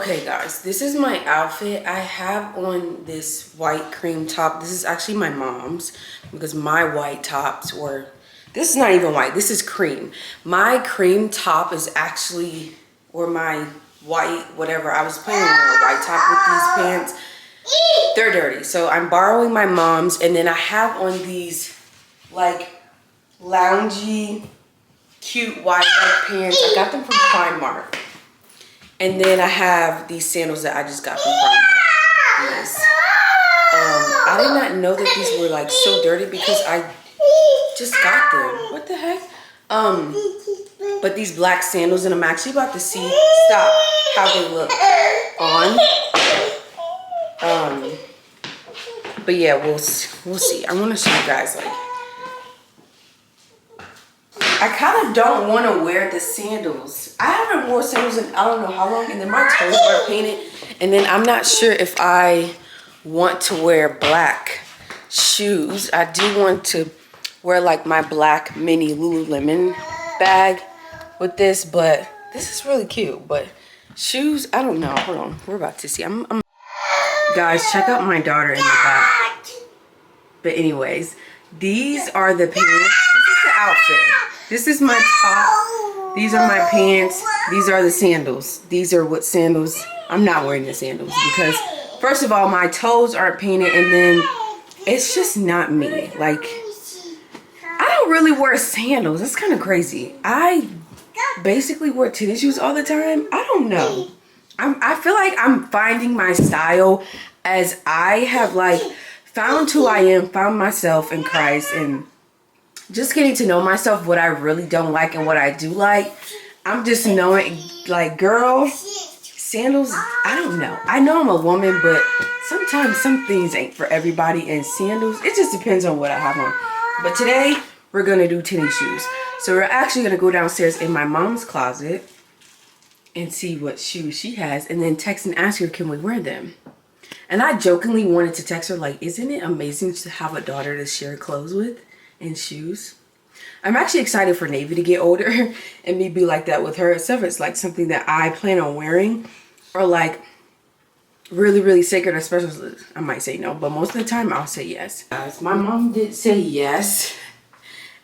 Okay guys, this is my outfit. I have on this white cream top. This is actually my mom's because my white tops were, this is not even white, this is cream. My cream top is actually, or my white, whatever, I was planning on wearing a white top with these pants. They're dirty, so I'm borrowing my mom's, and then I have on these like loungy, cute wide leg pants. I got them from Primark. And then I have these sandals that I just got from Primark. Yes. I did not know that these were like so dirty because I just got them. What the heck? But these black sandals, and I'm actually about to see how they look on. But yeah, we'll see. I want to show you guys like. I kind of don't want to wear the sandals. I haven't worn sandals in I don't know how long, and then my toes are painted, and then I'm not sure if I want to wear black shoes. I do want to wear like my black mini Lululemon bag with this, but this is really cute. But shoes, I don't know. Hold on, we're about to see. Guys, check out my daughter in the back. But anyways, these are the pants. This is the outfit. This is my top. These are my pants. These are the sandals. These are what sandals. I'm not wearing the sandals because first of all, my toes aren't painted, and then it's just not me. Like, I don't really wear sandals. That's kind of crazy. I basically wear tennis shoes all the time. I don't know. I feel like I'm finding my style as I have like found who I am, found myself in Christ, and just getting to know myself, what I really don't like and what I do like. I'm just knowing, like, girl, sandals, I don't know. I know I'm a woman, but sometimes some things ain't for everybody, and sandals, it just depends on what I have on. But today, we're gonna do tennis shoes. So we're actually gonna go downstairs in my mom's closet and see what shoes she has, and then text and ask her, can we wear them? And I jokingly wanted to text her, like, isn't it amazing to have a daughter to share clothes with? And shoes. I'm actually excited for Navy to get older and me be like that with her. Except it's like something that I plan on wearing, or like really, really sacred or special. I might say no, but most of the time I'll say yes. Guys, my mom did say yes.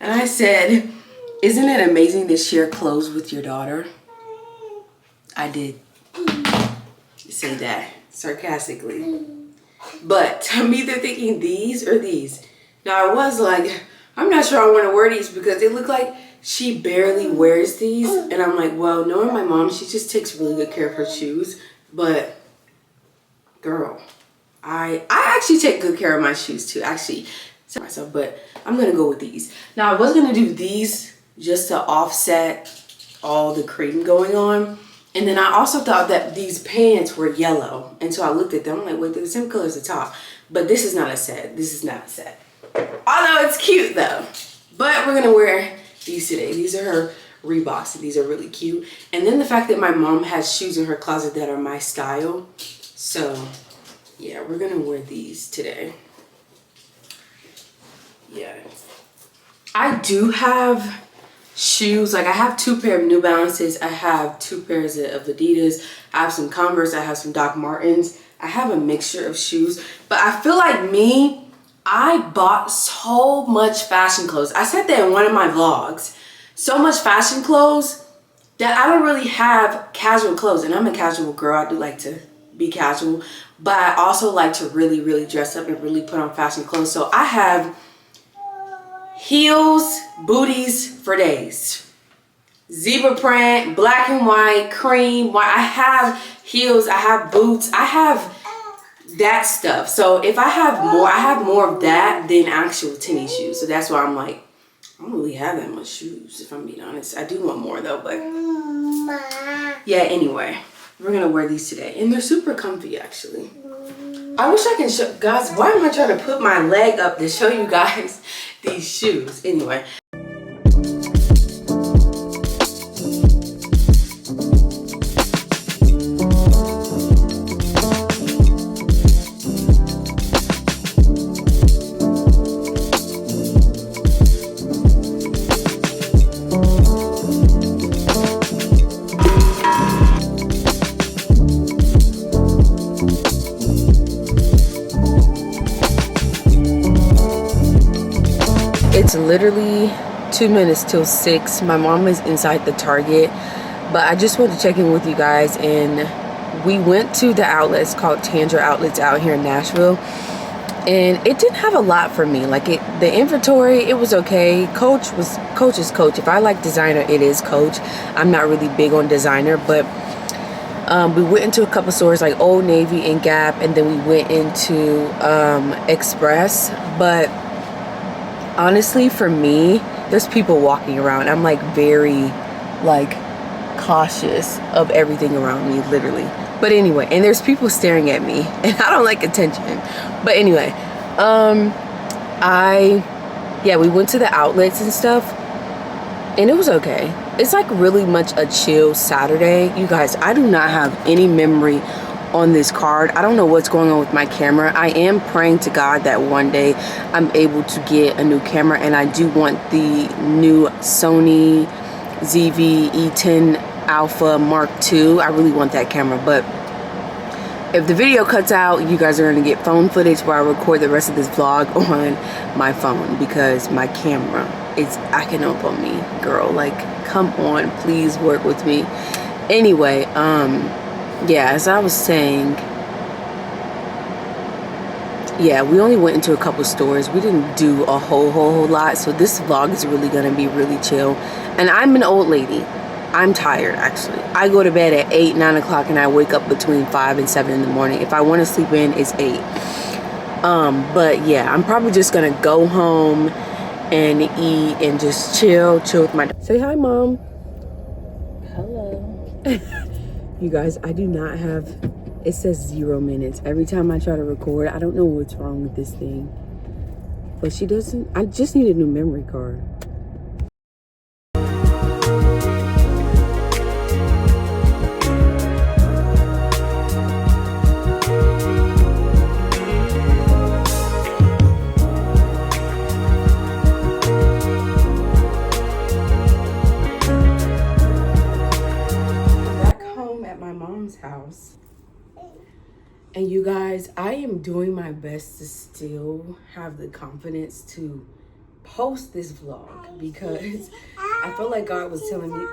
And I said, isn't it amazing to share clothes with your daughter? I did say that sarcastically. But I'm either thinking these or these. Now I was like, I'm not sure I want to wear these because they look like she barely wears these. And I'm like, well, knowing my mom, she just takes really good care of her shoes. But girl, I actually take good care of my shoes too. Actually, myself, but I'm going to go with these. Now, I was going to do these just to offset all the cream going on. And then I also thought that these pants were yellow. And so I looked at them. I'm like, wait, they're the same color as the top. But this is not a set. This is not a set. Although it's cute though. But we're gonna wear these today. These are her Reeboks, and these are really cute. And then the fact that my mom has shoes in her closet that are my style. So yeah, we're gonna wear these today. Yeah. I do have shoes. Like I have 2 pairs of New Balances. I have 2 pairs of Adidas. I have some Converse. I have some Doc Martens. I have a mixture of shoes. But I feel like me, I bought so much fashion clothes. I said that in one of my vlogs. So much fashion clothes that I don't really have casual clothes. And I'm a casual girl. I do like to be casual. But I also like to really, really dress up and really put on fashion clothes. So I have heels, booties for days. Zebra print, black and white, cream, white. I have heels, I have boots, I have that stuff. So if I have more of that than actual tennis shoes. So that's why I'm like, I don't really have that much shoes, if I'm being honest. I do want more though, but yeah, anyway, we're gonna wear these today. And they're super comfy actually. I wish I can show, guys, why am I trying to put my leg up to show you guys these shoes? Anyway. It's literally 2 minutes till 6. My mom is inside the Target, but I just wanted to check in with you guys. And we went to the outlets called Tanger Outlets out here in Nashville, and it didn't have a lot for me. Like, the inventory, it was okay. Coach is Coach. If I like designer, it is Coach. I'm not really big on designer, but we went into a couple stores like Old Navy and Gap, and then we went into Express. But honestly, for me, there's people walking around. I'm like very like cautious of everything around me, literally. But anyway, and there's people staring at me, and I don't like attention. But anyway, we went to the outlets and stuff, and it was okay. It's like really much a chill Saturday. You guys, I do not have any memory on this card. I don't know what's going on with my camera. I am praying to God that one day I'm able to get a new camera, and I do want the new Sony ZV-E10 Alpha Mark II. I really want that camera, but if the video cuts out, you guys are going to get phone footage where I record the rest of this vlog on my phone, because my camera is acting up on me, girl. Like, come on, please work with me. Anyway, yeah, as I was saying, yeah, we only went into a couple stores. We didn't do a whole lot, so this vlog is really gonna be really chill. And I'm an old lady. I'm tired, actually. I go to bed at 8, 9 o'clock, and I wake up between 5 and 7 in the morning. If I want to sleep in, it's 8. But yeah, I'm probably just gonna go home and eat and just chill with my dog. Say hi, Mom. Hello. You guys, I do not have, it says 0 minutes every time I try to record. I don't know what's wrong with this thing, but she doesn't. I just need a new memory card. House, and you guys, I am doing my best to still have the confidence to post this vlog, because I feel like God was telling me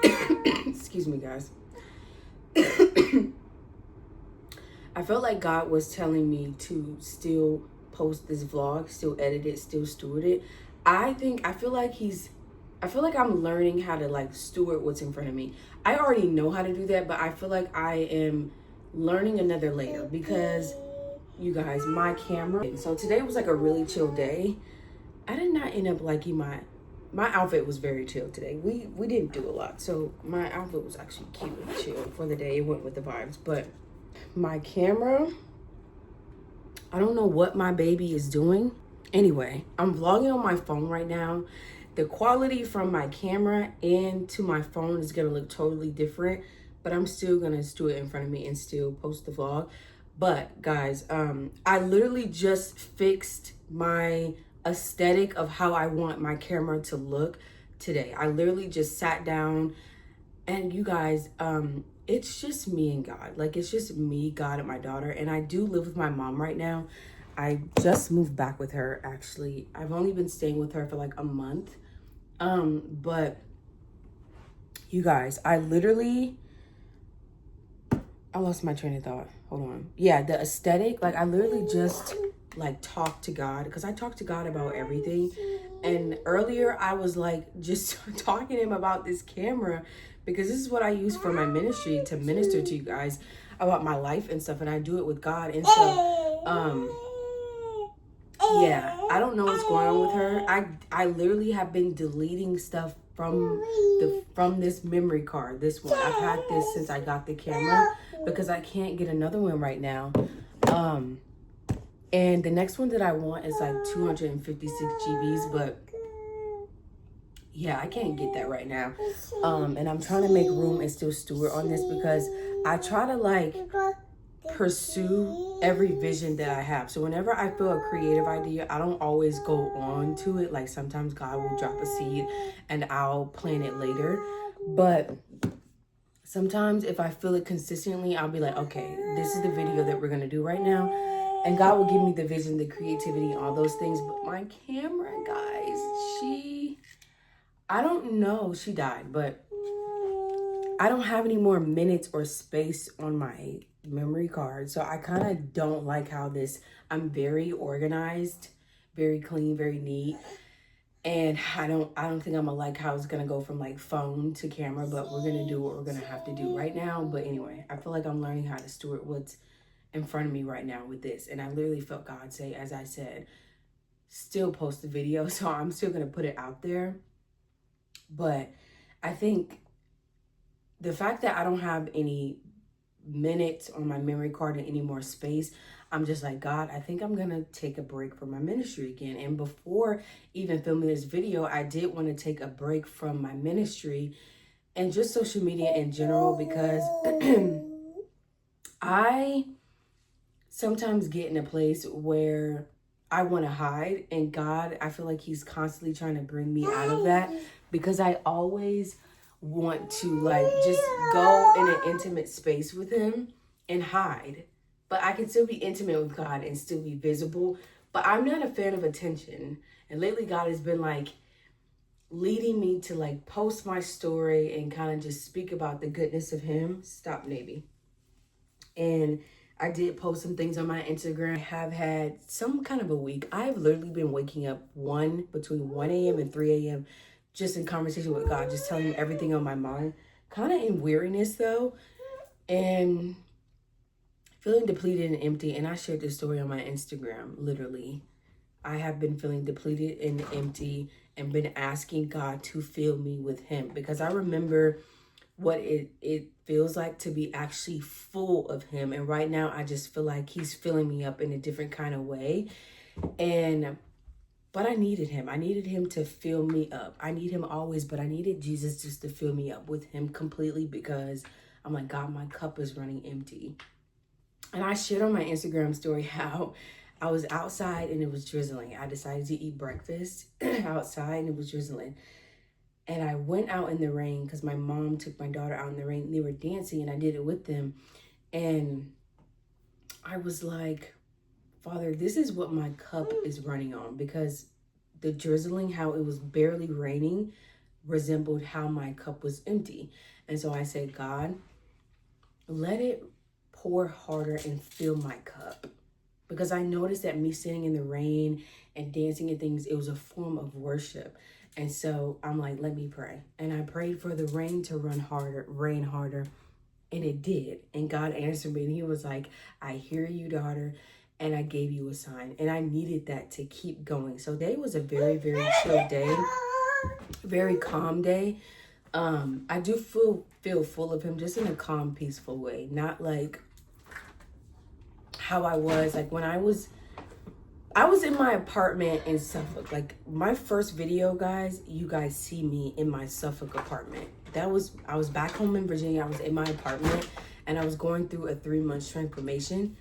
excuse me, guys. I felt like God was telling me to still post this vlog, still edit it, still steward it. I feel like I'm learning how to like steward what's in front of me. I already know how to do that, but I feel like I am learning another layer, because you guys, my camera. So today was like a really chill day. I did not end up liking my outfit was very chill today. We didn't do a lot, so my outfit was actually cute and chill for the day. It went with the vibes. But my camera, I don't know what my baby is doing. Anyway, I'm vlogging on my phone right now. The quality from my camera and to my phone is gonna look totally different, but I'm still gonna do it in front of me and still post the vlog. But guys, I literally just fixed my aesthetic of how I want my camera to look today. I literally just sat down, and you guys, it's just me and God. Like, it's just me, God, and my daughter. And I do live with my mom right now. I just moved back with her, actually. I've only been staying with her for like a month. But you guys, I lost my train of thought. Hold on. Yeah, the aesthetic, like I literally just like talked to God, because I talk to God about everything. And earlier I was like just talking to him about this camera, because this is what I use for my ministry, to minister to you guys about my life and stuff. And I do it with God. And so, yeah, I don't know what's going on with her. I literally have been deleting stuff from this memory card. This one, I've had this since I got the camera, because I can't get another one right now. And the next one that I want is like 256 GBs, but yeah, I can't get that right now. And I'm trying to make room and still steward on this, because I try to like pursue every vision that I have. So whenever I feel a creative idea, I don't always go on to it. Like, sometimes God will drop a seed and I'll plan it later. But sometimes if I feel it consistently, I'll be like, okay, this is the video that we're gonna do right now. And God will give me the vision, the creativity, all those things. But my camera, guys, she I don't know, she died, but I don't have any more minutes or space on my memory card. So I kind of don't like how I'm very organized, very clean, very neat. And I don't think I'm gonna like how it's gonna go from like phone to camera, but we're gonna do what we're gonna have to do right now. But anyway, I feel like I'm learning how to steward what's in front of me right now with this. And I literally felt God say, as I said, still post the video. So I'm still gonna put it out there. But I think the fact that I don't have any minutes on my memory card and any more space, I'm just like, God, I think I'm gonna take a break from my ministry again. And before even filming this video, I did want to take a break from my ministry and just social media in general, because I sometimes get in a place where I want to hide, and God, I feel like he's constantly trying to bring me out of that, because I always want to like just go in an intimate space with him and hide. But I can still be intimate with God and still be visible. But I'm not a fan of attention. And lately God has been like leading me to like post my story and kind of just speak about the goodness of him. Stop, Navy. And I did post some things on my Instagram. I have had some kind of a week. I've literally been waking up between 1 a.m. and 3 a.m. just in conversation with God, just telling him everything on my mind. Kind of in weariness though. And feeling depleted and empty. And I shared this story on my Instagram, literally. I have been feeling depleted and empty and been asking God to fill me with him, because I remember what it feels like to be actually full of him. And right now I just feel like he's filling me up in a different kind of way. But I needed him. I needed him to fill me up. I need him always, but I needed Jesus just to fill me up with him completely, because I'm like, God, my cup is running empty. And I shared on my Instagram story how I was outside and it was drizzling. I decided to eat breakfast outside and it was drizzling. And I went out in the rain because my mom took my daughter out in the rain and they were dancing and I did it with them. And I was like, Father, this is what my cup is running on, because the drizzling, how it was barely raining, resembled how my cup was empty. And so I said, God, let it pour harder and fill my cup. Because I noticed that me sitting in the rain and dancing and things, it was a form of worship. And so I'm like, let me pray. And I prayed for the rain to rain harder. And it did. And God answered me and he was like, I hear you, daughter. And I gave you a sign. And I needed that to keep going. So today was a very, very chill day. Very calm day. I do feel full of him, just in a calm, peaceful way. Not like how I was like when I was in my apartment in Suffolk. Like my first video, guys, you guys see me in my Suffolk apartment. I was back home in Virginia. I was in my apartment and I was going through a 3-month transformation,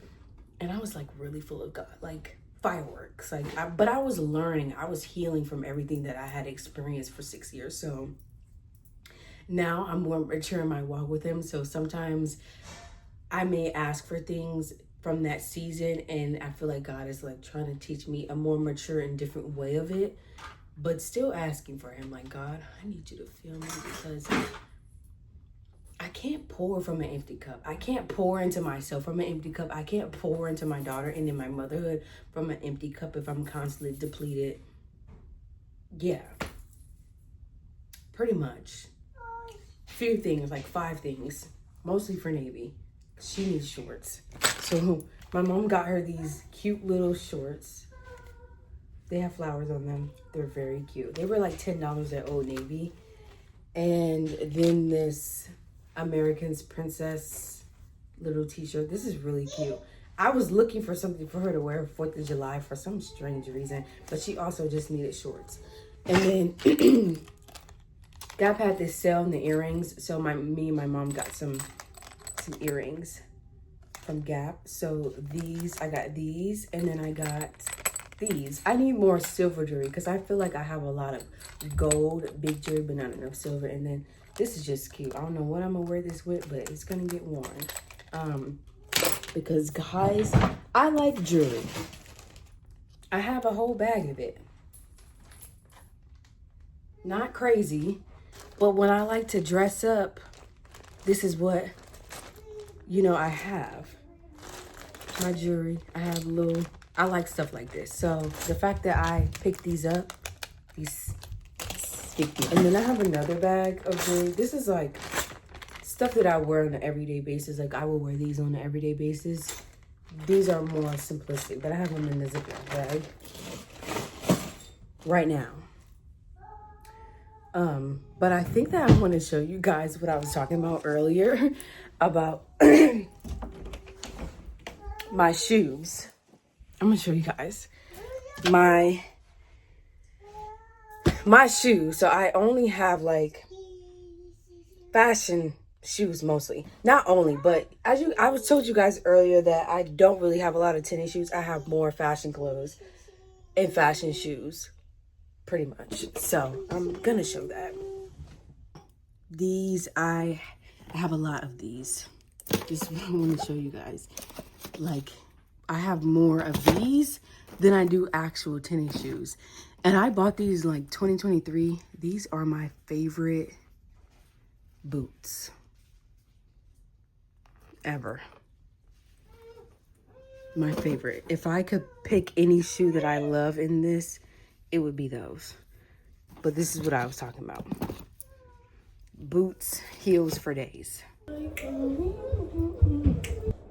and I was like really full of God, like fireworks. But I was learning, I was healing from everything that I had experienced for 6 years. So now I'm more mature in my walk with him. So sometimes I may ask for things from that season, and I feel like God is like trying to teach me a more mature and different way of it, but still asking for him, like, God, I need you to fill me, because I can't pour from an empty cup. I can't pour into myself from an empty cup. I can't pour into my daughter and in my motherhood from an empty cup if I'm constantly depleted. Yeah, pretty much. Few things, like 5 things, mostly for Navy. She needs shorts. So my mom got her these cute little shorts. They have flowers on them. They're very cute. They were like $10 at Old Navy. And then this American's Princess little t-shirt. This is really cute. I was looking for something for her to wear 4th of July for some strange reason, but she also just needed shorts. And then Gap had this sale in the earrings, so me and my mom got some earrings from Gap. So I got these, and then I got these. I need more silver jewelry because I feel like I have a lot of gold, big jewelry, but not enough silver. And then this is just cute. I don't know what I'm gonna wear this with, but it's gonna get worn. Because guys, I like jewelry. I have a whole bag of it. Not crazy, but when I like to dress up, this is what, you know, I have. My jewelry, I have little, I like stuff like this. So the fact that I picked these up, these, and then I have another bag of jewelry. This is like stuff that I wear on an everyday basis. Like I will wear these on an everyday basis. These are more simplistic, but I have them in the Ziploc bag right now. But I think that I want to show you guys what I was talking about earlier about my shoes. I'm gonna show you guys my shoes. So I only have like fashion shoes mostly. Not only, but I was told you guys earlier that I don't really have a lot of tennis shoes. I have more fashion clothes and fashion shoes, pretty much. So I'm gonna show that. These, I have a lot of these. Just want to show you guys. Like, I have more of these than I do actual tennis shoes. And I bought these like 2023. These are my favorite boots ever. My favorite. If I could pick any shoe that I love in this, it would be those. But this is what I was talking about. Boots, heels for days.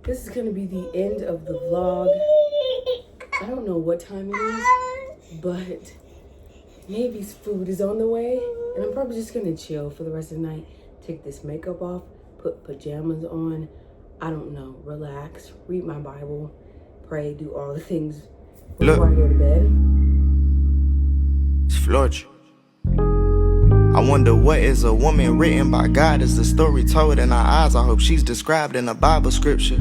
This is gonna be the end of the vlog. I don't know what time it is, but Navy's food is on the way, and I'm probably just gonna chill for the rest of the night. Take this makeup off, put pajamas on. I don't know, relax, read my Bible, pray, do all the things before I go to bed. It's Florida. I wonder what is a woman written by God? Is the story told in our eyes? I hope she's described in a Bible scripture.